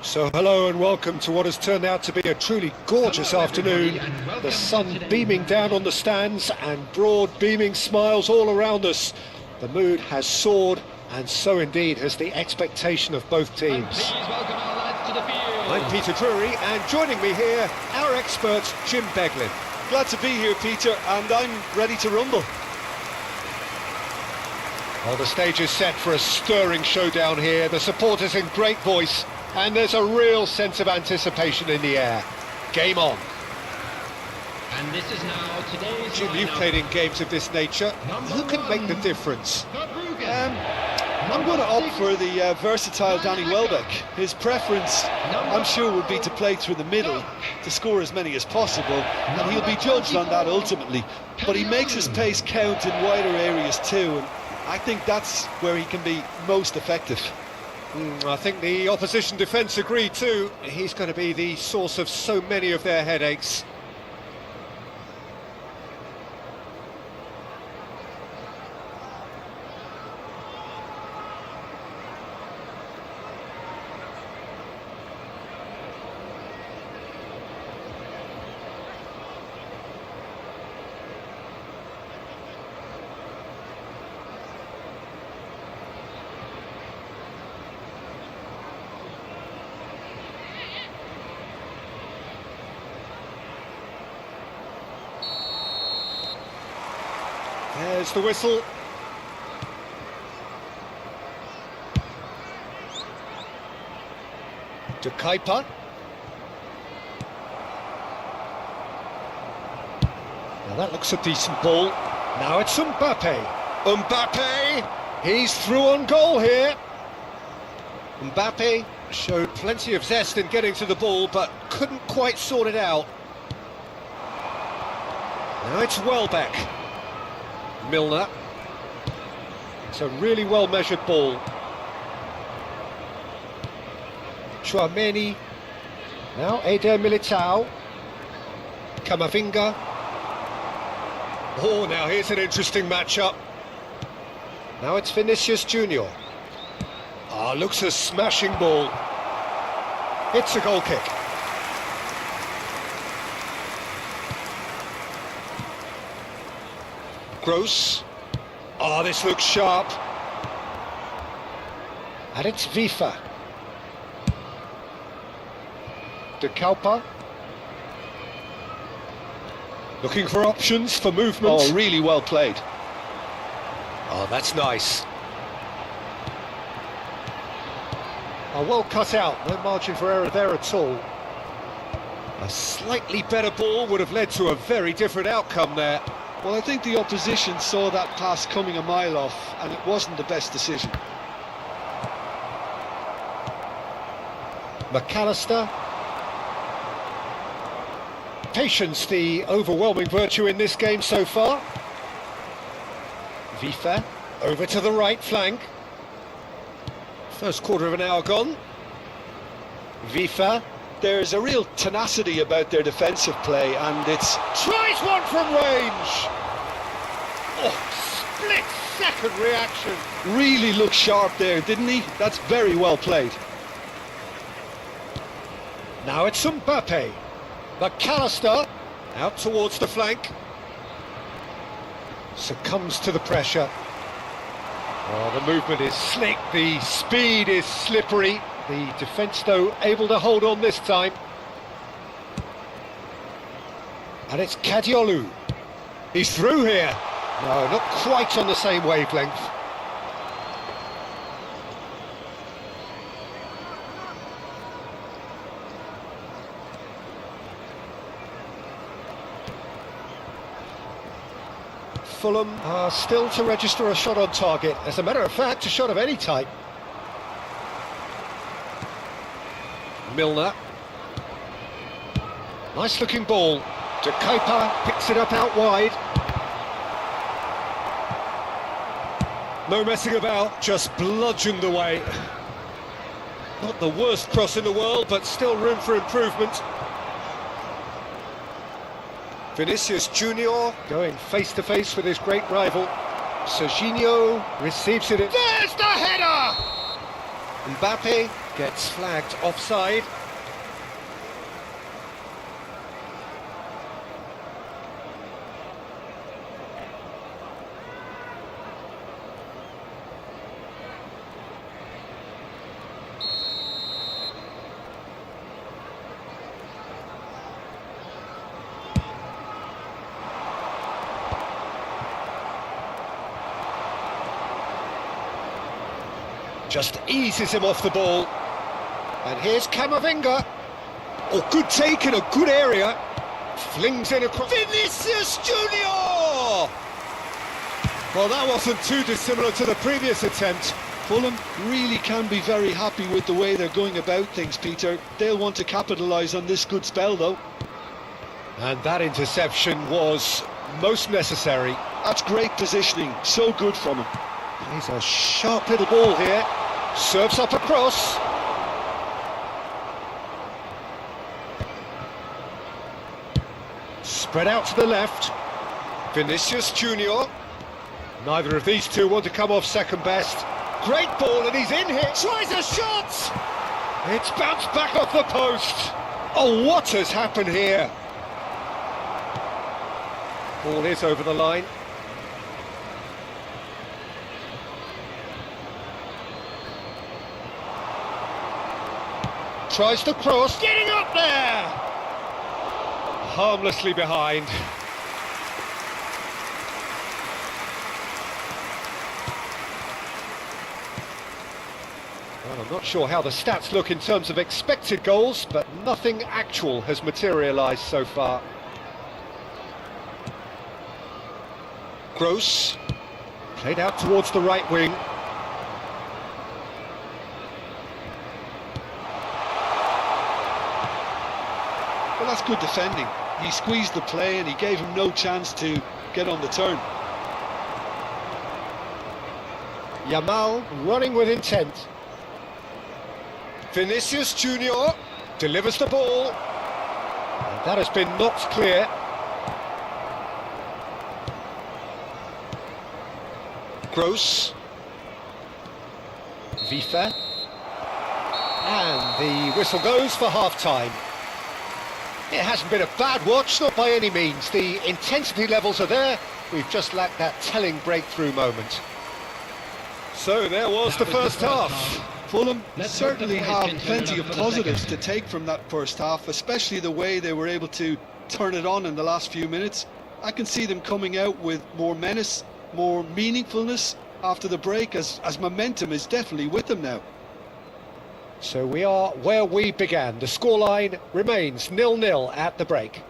So hello and welcome to what has turned out to be a truly gorgeous afternoon. The sun beaming down on the stands and broad beaming smiles all around us. The mood has soared, and so indeed has the expectation of both teams. I'm Peter Drury, and joining me here, our expert Jim Beglin. Glad to be here, Peter, and I'm ready to rumble. Well, the stage is set for a stirring showdown here. The supporters in great voice, and there's a real sense of anticipation in the air. Game on. And this is now today's Jim, you've played in games of this nature. Who can make the difference? I'm going to opt for the versatile Danny Welbeck. His preference, I'm sure, would be to play through the middle to score as many as possible, and he'll be judged on that ultimately. But he makes his pace count in wider areas too, and I think that's where he can be most effective. I think the opposition defence agree too. He's going to be the source of so many of their headaches. There's the whistle. To Kuiper. Now that looks a decent ball. Now it's Mbappe. Mbappe! He's through on goal here. Mbappe showed plenty of zest in getting to the ball, but couldn't quite sort it out. Now it's Welbeck. Milner. It's a really well-measured ball. Chouameni. Now Eder Militao. Camavinga. Oh, now here's an interesting matchup. Now it's Vinicius Junior. Ah, looks a smashing ball. It's a goal kick. Gross. Ah, this looks sharp. And it's Vifa. De Kuiper. Looking for options for movement. Oh, really well played. Oh, that's nice. Oh, well cut out, no margin for error there at all. A slightly better ball would have led to a very different outcome there. Well, I think the opposition saw that pass coming a mile off, and it wasn't the best decision. McAllister. Patience, the overwhelming virtue in this game so far. Vifa, over to the right flank. First quarter of an hour gone. Vifa. There's a real tenacity about their defensive play, and it's... Tries one from range! Oh, split-second reaction. Really looked sharp there, didn't he? That's very well played. Now it's Mbappe. McAllister, out towards the flank. Succumbs to the pressure. Oh, the movement is slick, the speed is slippery. The defence, though, able to hold on this time. And it's Kadiolu. He's through here. No, not quite on the same wavelength. Fulham are still to register a shot on target. As a matter of fact, a shot of any type. Milner. Nice looking ball. De Kuiper picks it up out wide. No messing about, just bludgeoned away. Not the worst cross in the world, but still room for improvement. Vinicius Junior going face to face with his great rival. Serginho receives it. There's the header! Mbappe gets flagged offside. Just eases him off the ball. And here's Camavinga. Oh, good take in a good area. Flings in across. Vinicius Junior! Well, that wasn't too dissimilar to the previous attempt. Fulham really can be very happy with the way they're going about things, Peter. They'll want to capitalise on this good spell, though. And that interception was most necessary. That's great positioning, so good from him. He's a sharp little ball here. Serves up across. Spread out to the left. Vinicius Junior. Neither of these two want to come off second best. Great ball, and he's in here. Tries a shot. It's bounced back off the post. Oh, what has happened here? Ball is over the line. Tries to cross, getting up there! Harmlessly behind. Well, I'm not sure how the stats look in terms of expected goals, but nothing actual has materialised so far. Gross, played out towards the right wing. Well, that's good defending. He squeezed the play and he gave him no chance to get on the turn. Yamal running with intent. Vinicius Junior delivers the ball. And that has been knocked clear. Gross. Vifa. And the whistle goes for half-time. It hasn't been a bad watch, not by any means. The intensity levels are there. We've just lacked that telling breakthrough moment. So there was the first half. Fulham certainly have plenty of positives to take from that first half, especially the way they were able to turn it on in the last few minutes. I can see them coming out with more menace, more meaningfulness after the break, as momentum is definitely with them now. So we are where we began. The scoreline remains 0-0 at the break.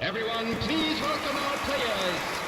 Everyone, please welcome our players.